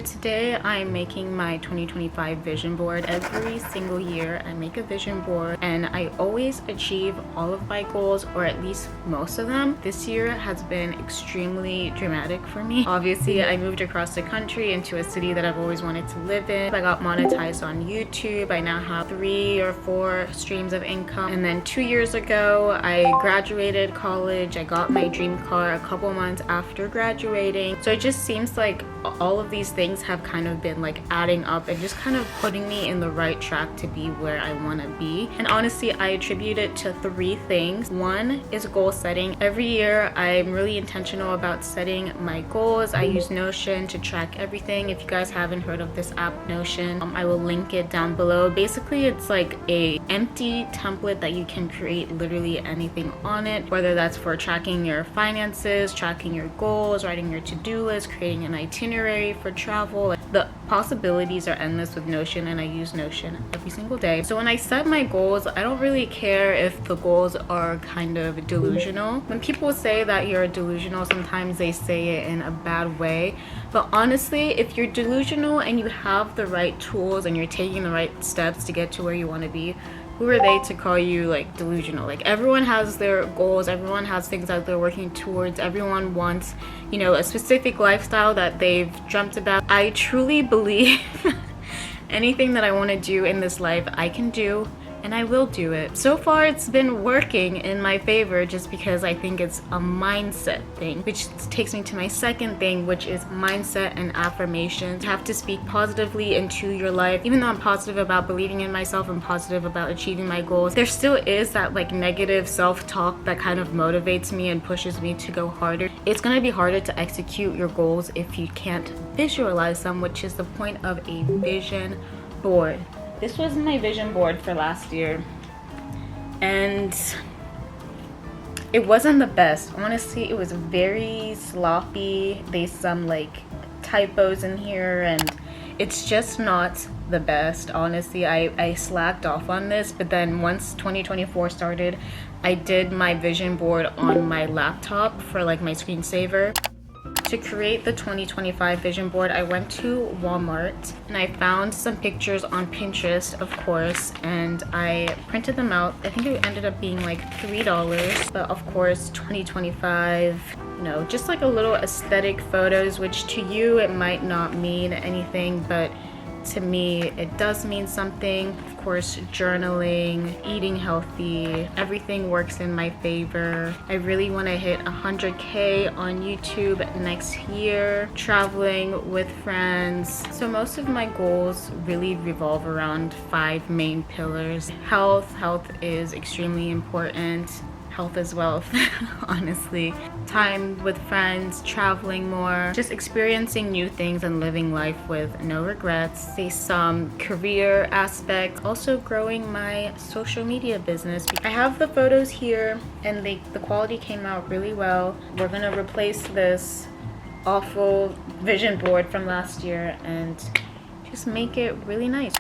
today I'm making my 2025 vision board. Every single year I make a vision board and I always achieve all of my goals, or at least most of them. This year has been extremely dramatic for me. Obviously, I moved across the country into a city that I've always wanted to live in. I got monetized on YouTube. I now have 3 or 4 streams of income. And then 2 years ago, I graduated college. I got my dream car a couple months after graduating. So it just seems like all of these things have kind of been like adding up and just kind of putting me in the right track to be where I want to be. And honestly, I attribute it to 3 things. One is goal setting. Every year I'm really intentional about setting my goals. I use Notion to track everything. If you guys haven't heard of this app, Notion, I will link it down below. Basically, it's like a empty template that you can create literally anything on it, whether that's for tracking your finances, tracking your goals, writing your to-do list, creating an itinerary for travel. The possibilities are endless with Notion, and I use Notion every single day. So when I set my goals, I don't really care if the goals are kind of delusional. When people say that you're delusional, sometimes they say it in a bad way. But honestly, if you're delusional and you have the right tools and you're taking the right steps to get to where you want to be, who are they to call you like delusional? Like, everyone has their goals, everyone has things that they're working towards, everyone wants, you know, a specific lifestyle that they've dreamt about. I truly believe anything that I want to do in this life, I can do, and I will do it. So far, it's been working in my favor just because I think it's a mindset thing, which takes me to my second thing, which is mindset and affirmations. You have to speak positively into your life. Even though I'm positive about believing in myself and positive about achieving my goals, there still is that like negative self-talk that kind of motivates me and pushes me to go harder. It's gonna be harder to execute your goals if you can't visualize them, which is the point of a vision board. This was my vision board for last year, and it wasn't the best. Honestly, it was very sloppy. There's some like typos in here, and it's just not the best. Honestly, I slacked off on this, but then once 2024 started, I did my vision board on my laptop for like my screensaver. To create the 2025 vision board, I went to Walmart and I found some pictures on Pinterest, of course, and I printed them out. I think it ended up being like $3, but of course 2025, you know, just like a little aesthetic photos, which to you it might not mean anything, but to me it does mean something. Of course, journaling, eating healthy, everything works in my favor. I really want to hit 100K on YouTube next year, traveling with friends. So most of my goals really revolve around 5 main pillars. Health is extremely important. Health is wealth, honestly. Time with friends, traveling more, just experiencing new things and living life with no regrets. There's some career aspects, also growing my social media business. I have the photos here and the quality came out really well. We're gonna replace this awful vision board from last year and just make it really nice.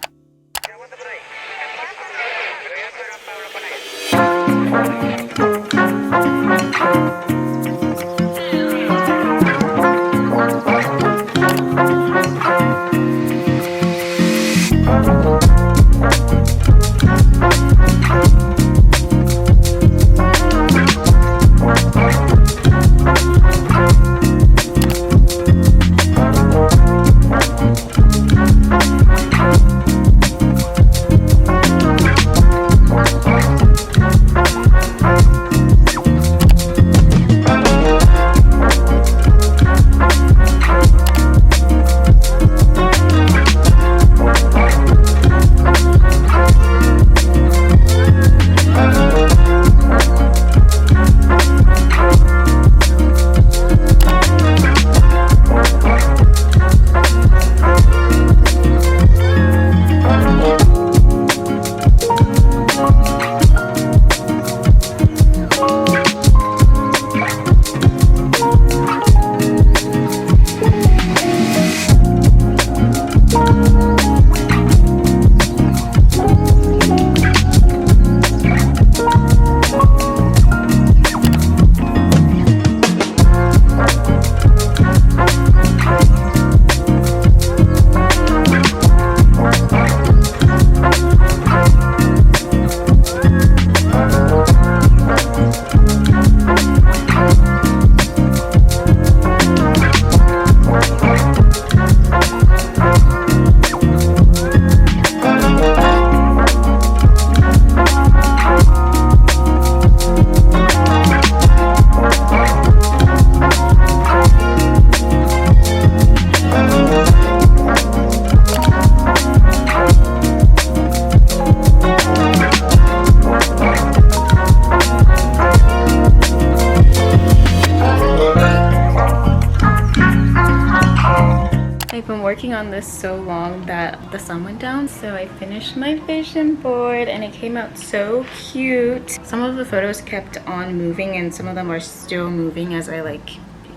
working on this so long that the sun went down. So I finished my vision board and it came out so cute. Some of the photos kept on moving and some of them are still moving as I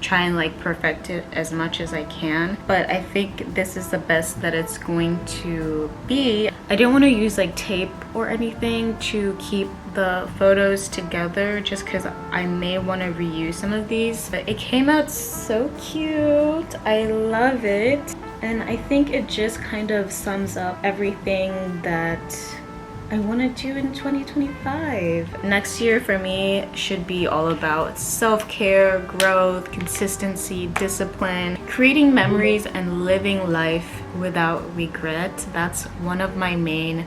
try and perfect it as much as I can, but I think this is the best that it's going to be. I didn't want to use tape or anything to keep the photos together just because I may want to reuse some of these, but it came out so cute. I love it, and I think it just kind of sums up everything that I want to do in 2025. Next year for me should be all about self-care, growth, consistency, discipline, creating memories, and living life without regret. That's one of my main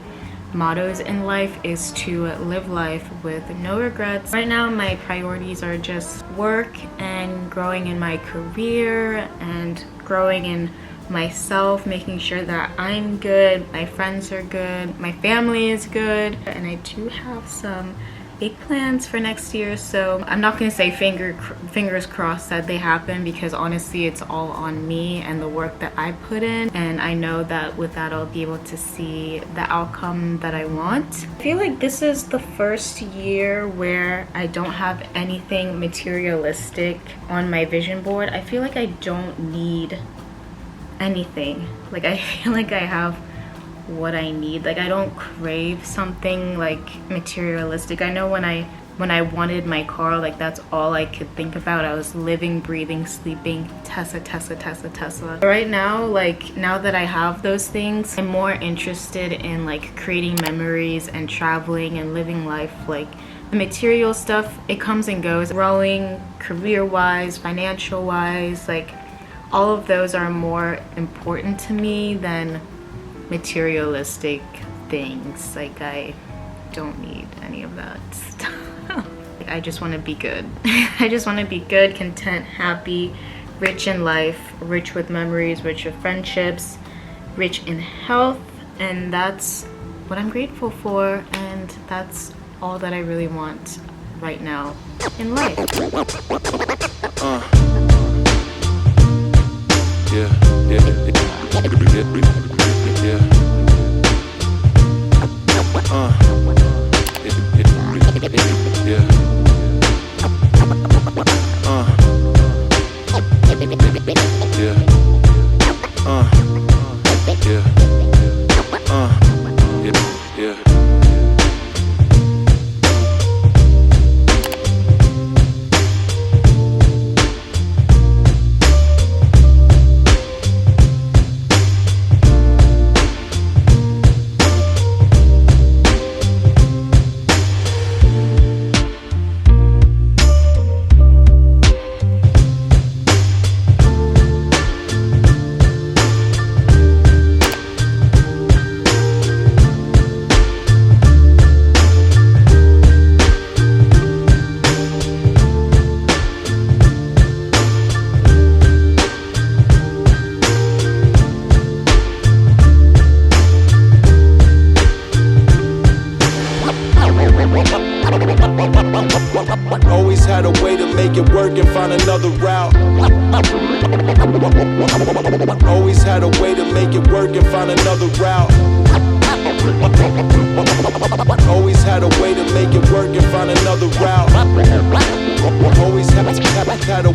mottos in life, is to live life with no regrets. Right now my priorities are just work and growing in my career and growing in myself, making sure that I'm good, my friends are good, my family is good, and I do have some big plans for next year. So I'm not gonna say fingers crossed that they happen, because honestly it's all on me and the work that I put in, and I know that with that I'll be able to see the outcome that I want. I feel like this is the first year where I don't have anything materialistic on my vision board. I feel like I don't need anything. I feel like I have what I need. I don't crave something materialistic. I know when I wanted my car, that's all I could think about. I was living, breathing, sleeping Tesla, Tesla, Tesla, Tesla. Right now, now that I have those things, I'm more interested in creating memories and traveling and living life. The material stuff, it comes and goes. Growing career-wise, financial-wise, all of those are more important to me than materialistic things. I don't need any of that stuff. I just want to be good. I just want to be good, content, happy, rich in life, rich with memories, rich with friendships, rich in health, and that's what I'm grateful for, and that's all that I really want right now in life. Yeah, yeah, yeah, yeah. Yeah. Always had a way to make it work and find another route. Always had a way to make it work and find another route. Always had a way to make it work and find another route. Always had a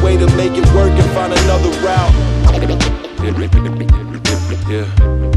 way to make it work and find another route. Yeah.